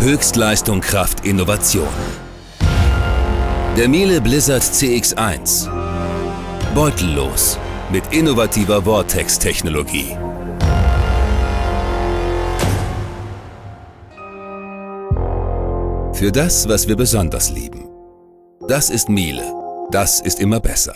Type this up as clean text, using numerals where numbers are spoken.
Höchstleistung, Kraft, Innovation. Der Miele Blizzard CX1. Beutellos mit innovativer Vortex-Technologie. Für das, was wir besonders lieben. Das ist Miele. Das ist immer besser.